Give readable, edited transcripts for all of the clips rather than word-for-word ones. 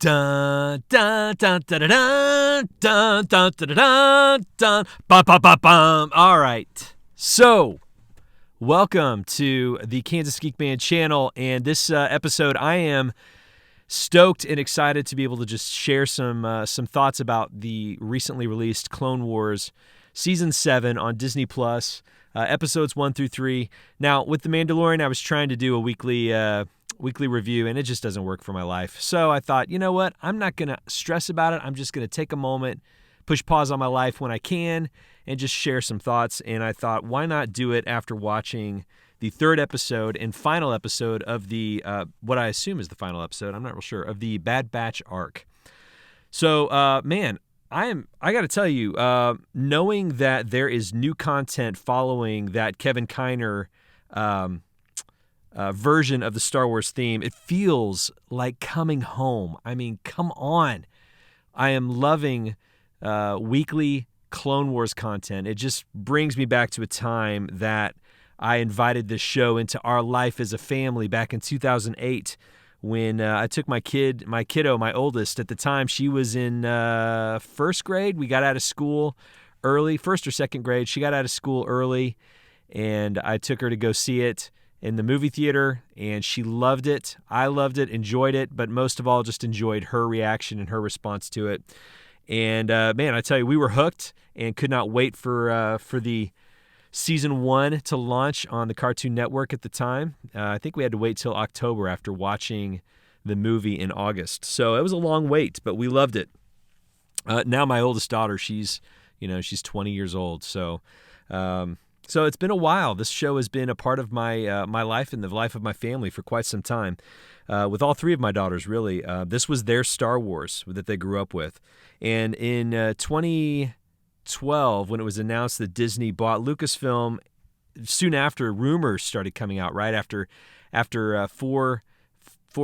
Dun dun dun dun dun dun dun dun dun dun bum bum bum bum. All right. So, welcome to the KSGeekMan channel, and this episode, I am stoked and excited to be able to just share some thoughts about the recently released Clone Wars Season 7 on Disney Plus, episodes 1 through 3. Now, with The Mandalorian, I was trying to do a weekly review, and it just doesn't work for my life. So I thought, you know what? I'm not going to stress about it. I'm just going to take a moment, push pause on my life when I can, and just share some thoughts. And I thought, why not do it after watching the third episode and final episode of the, what I assume is the final episode, I'm not real sure, of the Bad Batch arc. So, man, I got to tell you, knowing that there is new content following that Kevin Kiner version of the Star Wars theme, it feels like coming home. I mean, come on. I am loving weekly Clone Wars content. It just brings me back to a time that I invited this show into our life as a family back in 2008 when I took my kiddo, my oldest at the time. She was in first grade. We got out of school early, first or second grade. She got out of school early, and I took her to go see it in the movie theater, and she loved it. I loved it, enjoyed it, but most of all, just enjoyed her reaction and her response to it. And man, I tell you, we were hooked and could not wait for the season 1 to launch on the Cartoon Network at the time. I think we had to wait till October after watching the movie in August. So it was a long wait, but we loved it. Now my oldest daughter, she's 20 years old. So it's been a while. This show has been a part of my my life and the life of my family for quite some time. With all three of my daughters, really. This was their Star Wars that they grew up with. And in 2012, when it was announced that Disney bought Lucasfilm, soon after, rumors started coming out, right? After 4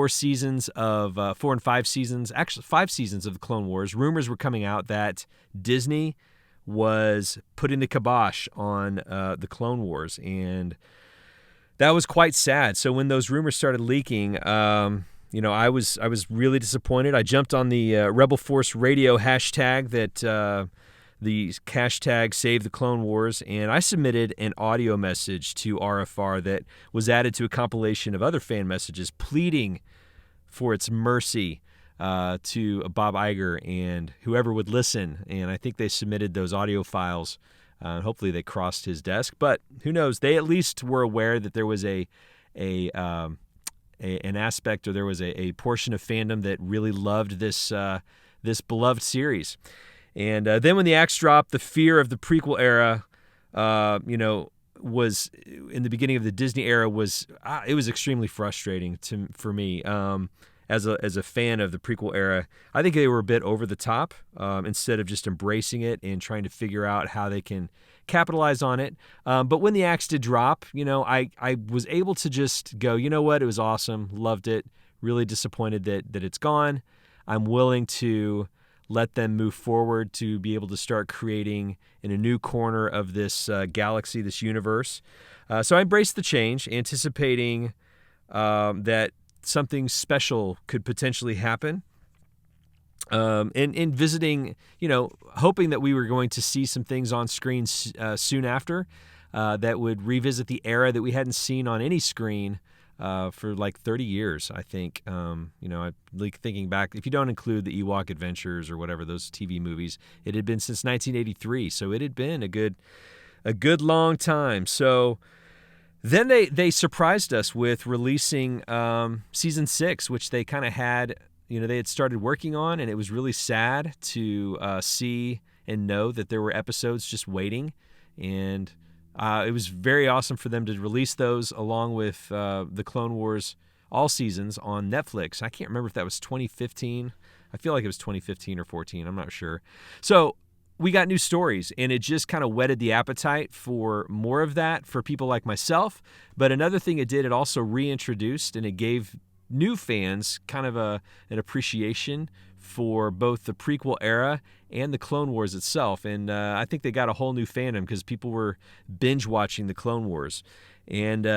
seasons of 4 and 5 seasons, actually 5 seasons of the Clone Wars, rumors were coming out that Disney was putting the kibosh on the Clone Wars, and that was quite sad. So when those rumors started leaking, I was really disappointed. I jumped on the Rebel Force Radio hashtag, that the hashtag Save the Clone Wars, and I submitted an audio message to RFR that was added to a compilation of other fan messages pleading for its mercy to Bob Iger and whoever would listen. And I think they submitted those audio files. Hopefully they crossed his desk, but who knows? They at least were aware that there was an aspect, or there was a portion of fandom that really loved this beloved series. And then when the axe dropped, the fear of the prequel era, was in the beginning of the Disney era, it was extremely frustrating for me. As a fan of the prequel era, I think they were a bit over the top instead of just embracing it and trying to figure out how they can capitalize on it. But when the axe did drop, I was able to just go, you know what, it was awesome, loved it, really disappointed that it's gone. I'm willing to let them move forward to be able to start creating in a new corner of this galaxy, this universe. So I embraced the change, anticipating that something special could potentially happen. And visiting, hoping that we were going to see some things on screen soon after that would revisit the era that we hadn't seen on any screen for like 30 years, I think. Thinking back, if you don't include the Ewok Adventures or whatever, those TV movies, it had been since 1983. So it had been a good long time. So then they surprised us with releasing season 6, which they kind of had, they had started working on, and it was really sad to see and know that there were episodes just waiting. And it was very awesome for them to release those along with the Clone Wars all seasons on Netflix. I can't remember if that was 2015. I feel like it was 2015 or 14. I'm not sure. So we got new stories, and it just kind of whetted the appetite for more of that for people like myself. But another thing it did, it also reintroduced, and it gave new fans kind of an appreciation for both the prequel era and the Clone Wars itself. And I think they got a whole new fandom because people were binge watching the Clone Wars. And,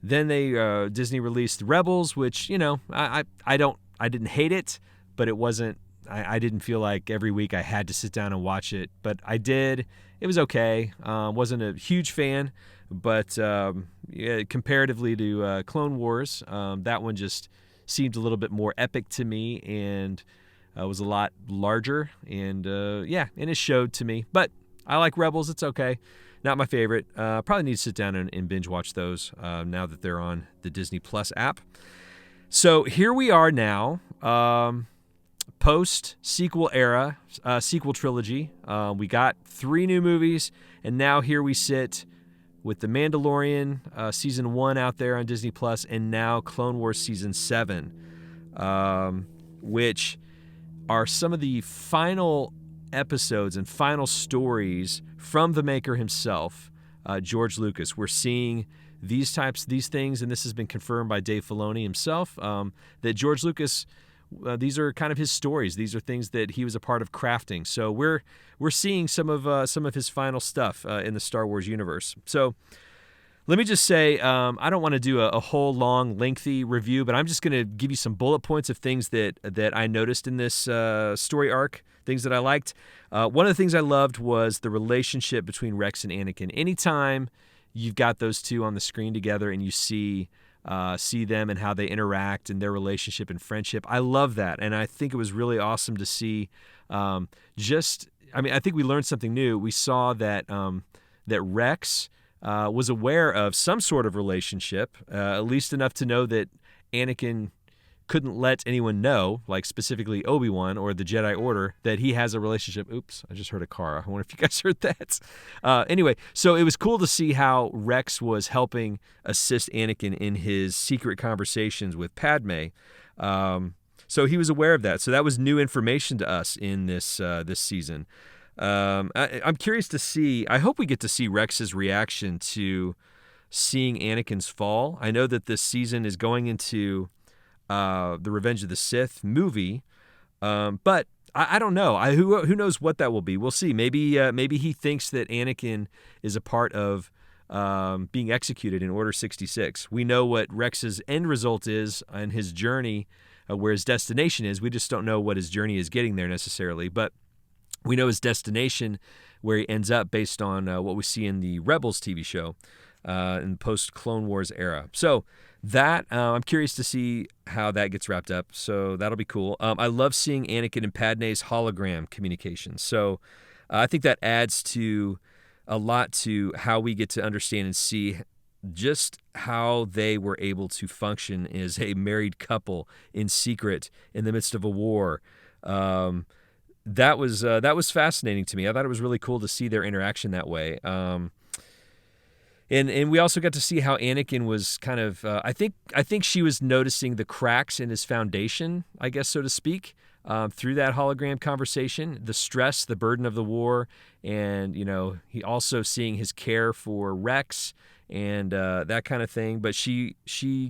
then they Disney released Rebels, which, I don't didn't hate it, but it wasn't. I didn't feel like every week I had to sit down and watch it, but I did. It was okay. Wasn't a huge fan, but comparatively to Clone Wars, that one just seemed a little bit more epic to me, and was a lot larger, and and it showed to me. But I like Rebels. It's okay. Not my favorite. Probably need to sit down and binge watch those now that they're on the Disney Plus app. So here we are now, post-sequel era, sequel trilogy. We got 3 new movies, and now here we sit with The Mandalorian Season 1 out there on Disney Plus, and now Clone Wars Season 7, which are some of the final episodes and final stories from the maker himself, George Lucas. We're seeing these things, and this has been confirmed by Dave Filoni himself, that George Lucas, these are kind of his stories. These are things that he was a part of crafting. So we're seeing some of his final stuff in the Star Wars universe. So let me just say, I don't want to do a whole long, lengthy review, but I'm just going to give you some bullet points of things that I noticed in this story arc, things that I liked. One of the things I loved was the relationship between Rex and Anakin. Anytime you've got those two on the screen together and you see them and how they interact and their relationship and friendship, I love that. And I think it was really awesome to see I think we learned something new. We saw that Rex was aware of some sort of relationship, at least enough to know that Anakin couldn't let anyone know, like specifically Obi-Wan or the Jedi Order, that he has a relationship. Oops, I just heard a car. I wonder if you guys heard that. Anyway, so it was cool to see how Rex was helping assist Anakin in his secret conversations with Padme. So he was aware of that. So that was new information to us in this season. I'm curious to see, I hope we get to see Rex's reaction to seeing Anakin's fall. I know that this season is going into the Revenge of the Sith movie, but I don't know. Who knows what that will be? We'll see. Maybe he thinks that Anakin is a part of being executed in Order 66. We know what Rex's end result is and his journey, where his destination is. We just don't know what his journey is getting there necessarily, but we know his destination, where he ends up, based on what we see in the Rebels TV show in the post-Clone Wars era. So that, I'm curious to see how that gets wrapped up. So that'll be cool. I love seeing Anakin and Padme's hologram communications. So I think that adds to a lot to how we get to understand and see just how they were able to function as a married couple in secret in the midst of a war. That was fascinating to me. I thought it was really cool to see their interaction that way. And we also got to see how Anakin was kind of, I think she was noticing the cracks in his foundation, I guess, so to speak, through that hologram conversation, the stress, the burden of the war, and, he also seeing his care for Rex and that kind of thing. But she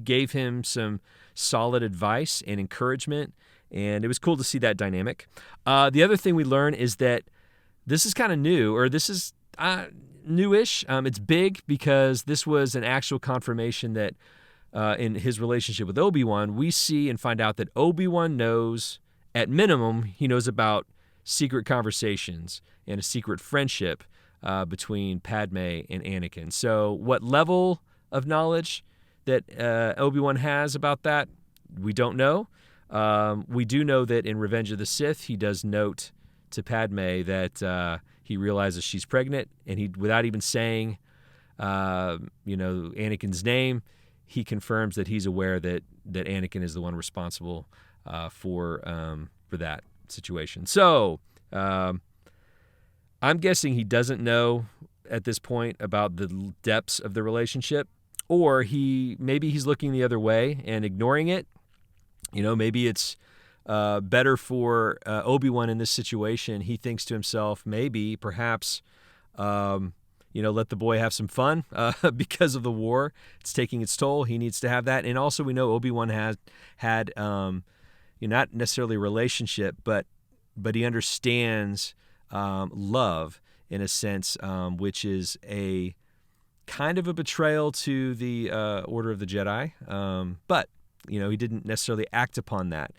gave him some solid advice and encouragement, and it was cool to see that dynamic. The other thing we learn is that this is kind of new, or this is newish. It's big because this was an actual confirmation that in his relationship with Obi-Wan, we see and find out that Obi-Wan knows, at minimum, he knows about secret conversations and a secret friendship between Padme and Anakin. So what level of knowledge that Obi-Wan has about that, we don't know. We do know that in Revenge of the Sith, he does note to Padme that he realizes she's pregnant, and he, without even saying, Anakin's name, he confirms that he's aware that Anakin is the one responsible for that situation. So I'm guessing he doesn't know at this point about the depths of the relationship, or maybe he's looking the other way and ignoring it. Maybe it's better for Obi-Wan in this situation. He thinks to himself, perhaps, let the boy have some fun because of the war. It's taking its toll. He needs to have that. And also we know Obi-Wan had not necessarily a relationship, but he understands love in a sense, which is a kind of a betrayal to the Order of the Jedi. But he didn't necessarily act upon that.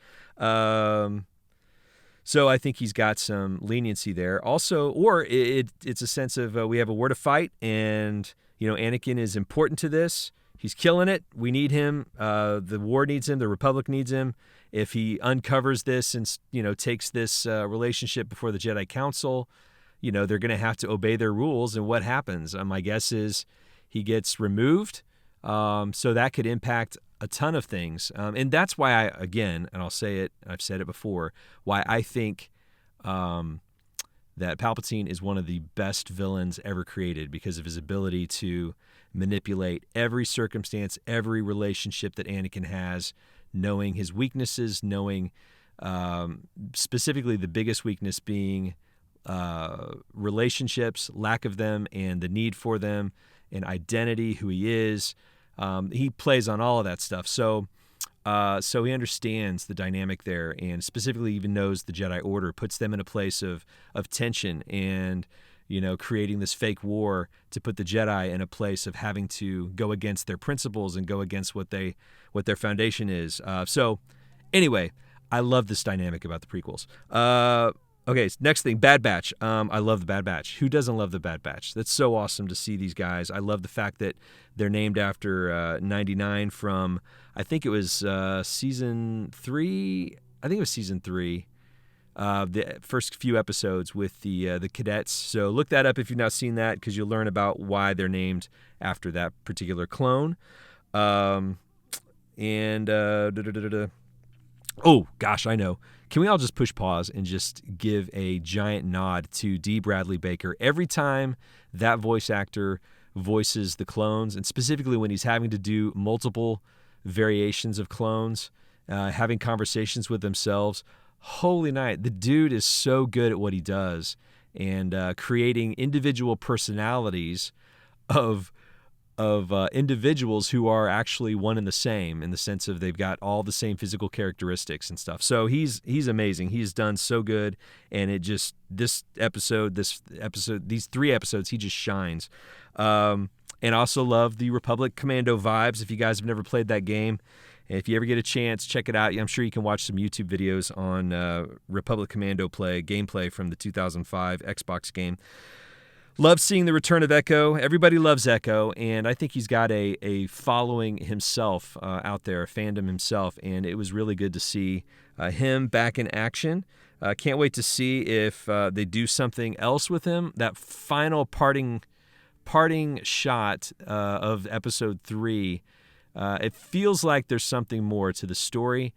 So I think he's got some leniency there. Also, or it's a sense of we have a war to fight, and Anakin is important to this. He's killing it. We need him. The war needs him. The Republic needs him. If he uncovers this and takes this relationship before the Jedi Council, they're going to have to obey their rules. And what happens? My guess is he gets removed. So that could impact a ton of things. And that's why and I'll say it, I've said it before, why I think that Palpatine is one of the best villains ever created, because of his ability to manipulate every circumstance, every relationship that Anakin has, knowing his weaknesses, knowing specifically the biggest weakness being relationships, lack of them, and the need for them, and identity, who he is. He plays on all of that stuff. So he understands the dynamic there, and specifically even knows the Jedi Order, puts them in a place of tension, and creating this fake war to put the Jedi in a place of having to go against their principles and go against what their foundation is. So anyway, I love this dynamic about the prequels. Okay, next thing, Bad Batch. I love the Bad Batch. Who doesn't love the Bad Batch? That's so awesome to see these guys. I love the fact that they're named after 99 from, I think it was season 3. I think it was season 3. The first few episodes with the cadets. So look that up if you've not seen that, because you'll learn about why they're named after that particular clone. Oh gosh, I know. Can we all just push pause and just give a giant nod to D. Bradley Baker every time that voice actor voices the clones, and specifically when he's having to do multiple variations of clones, having conversations with themselves. Holy night, the dude is so good at what he does, and creating individual personalities of individuals who are actually one and the same, in the sense of they've got all the same physical characteristics and stuff. So he's amazing. He's done so good, and these 3 episodes, he just shines. And I also love the Republic Commando vibes. If you guys have never played that game, if you ever get a chance, check it out. I'm sure you can watch some YouTube videos on Republic Commando gameplay from the 2005 Xbox game. Love seeing the return of Echo. Everybody loves Echo, and I think he's got a following himself out there, a fandom himself, and it was really good to see him back in action. Can't wait to see if they do something else with him. That final parting shot of episode 3, it feels like there's something more to the story.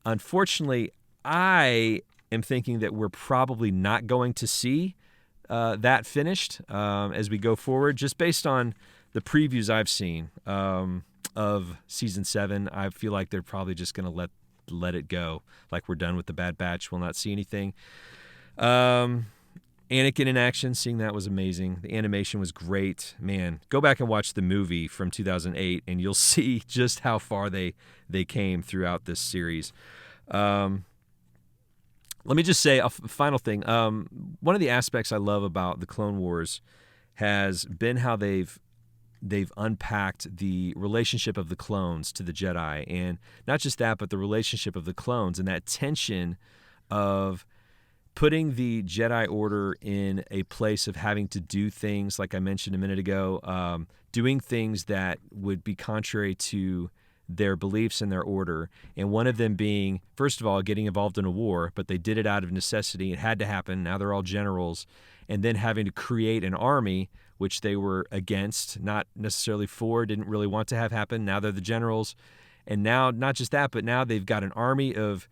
Unfortunately, I am thinking that we're probably not going to see that finished as we go forward, just based on the previews I've seen of season 7. I feel like they're probably just going to let it go, like we're done with the Bad Batch. We'll not see anything. Anakin in action, seeing that was amazing. The animation was great. Man, go back and watch the movie from 2008, and you'll see just how far they came throughout this series. Let me just say a final thing. One of the aspects I love about the Clone Wars has been how they've unpacked the relationship of the clones to the Jedi, and not just that, but the relationship of the clones and that tension of putting the Jedi Order in a place of having to do things, like I mentioned a minute ago, doing things that would be contrary to their beliefs and their order, and one of them being, first of all, getting involved in a war, but they did it out of necessity. It had to happen. Now they're all generals, and then having to create an army, which they were against, not necessarily for, didn't really want to have happen. Now they're the generals, and now not just that, but now they've got an army of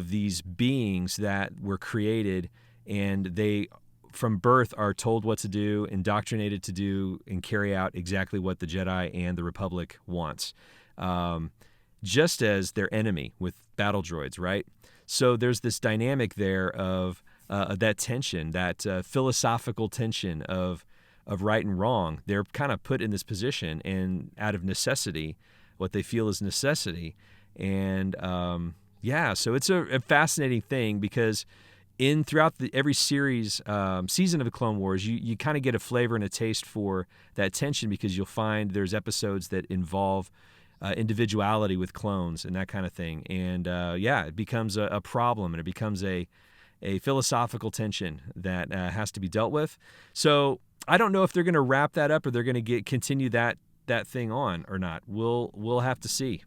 these beings that were created, and they from birth are told what to do, indoctrinated to do, and carry out exactly what the Jedi and the Republic wants. Just as their enemy with battle droids, right? So there's this dynamic there of that tension, that philosophical tension of right and wrong. They're kind of put in this position, and out of necessity, what they feel is necessity. And so it's a fascinating thing, because throughout every series, season of the Clone Wars, you kind of get a flavor and a taste for that tension, because you'll find there's episodes that involve individuality with clones and that kind of thing. And yeah, it becomes a problem, and it becomes a philosophical tension that has to be dealt with. So I don't know if they're going to wrap that up or they're going to continue that thing on or not. We'll have to see.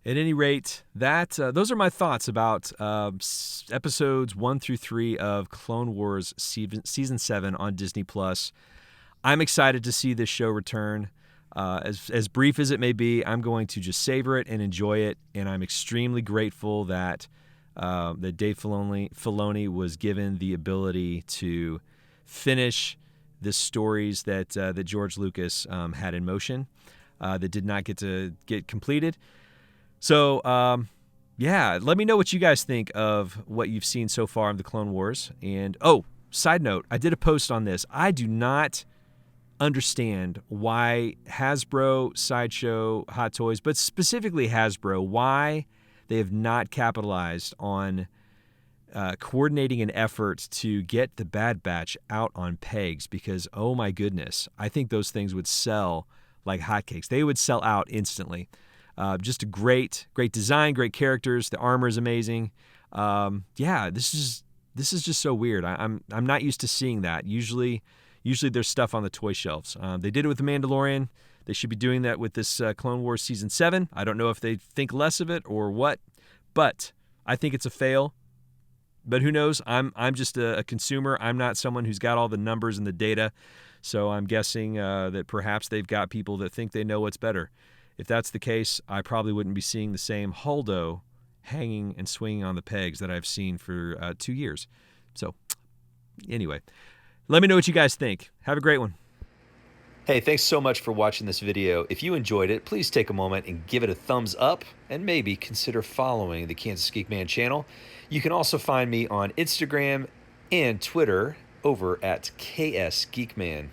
At any rate, those are my thoughts about episodes 1 through 3 of Clone Wars season 7 on Disney+. I'm excited to see this show return. As brief as it may be, I'm going to just savor it and enjoy it, and I'm extremely grateful that Dave Filoni was given the ability to finish the stories that George Lucas had in motion that did not get completed. So, yeah, let me know what you guys think of what you've seen so far of the Clone Wars. And, side note, I did a post on this. I do not understand why Hasbro, Sideshow, Hot Toys, but specifically Hasbro, why they have not capitalized on coordinating an effort to get the Bad Batch out on pegs, because, oh my goodness, I think those things would sell like hotcakes. They would sell out instantly. Just a great design, great characters. The armor is amazing. Yeah, this is just so weird. I'm not used to seeing that. Usually there's stuff on the toy shelves. They did it with The Mandalorian. They should be doing that with this Clone Wars Season 7. I don't know if they think less of it or what, but I think it's a fail. But who knows? I'm just a consumer. I'm not someone who's got all the numbers and the data, so I'm guessing that perhaps they've got people that think they know what's better. If that's the case, I probably wouldn't be seeing the same Holdo hanging and swinging on the pegs that I've seen for 2 years. So anyway, let me know what you guys think. Have a great one. Hey, thanks so much for watching this video. If you enjoyed it, please take a moment and give it a thumbs up, and maybe consider following the Kansas Geek Man channel. You can also find me on Instagram and Twitter over at KSGeekMan.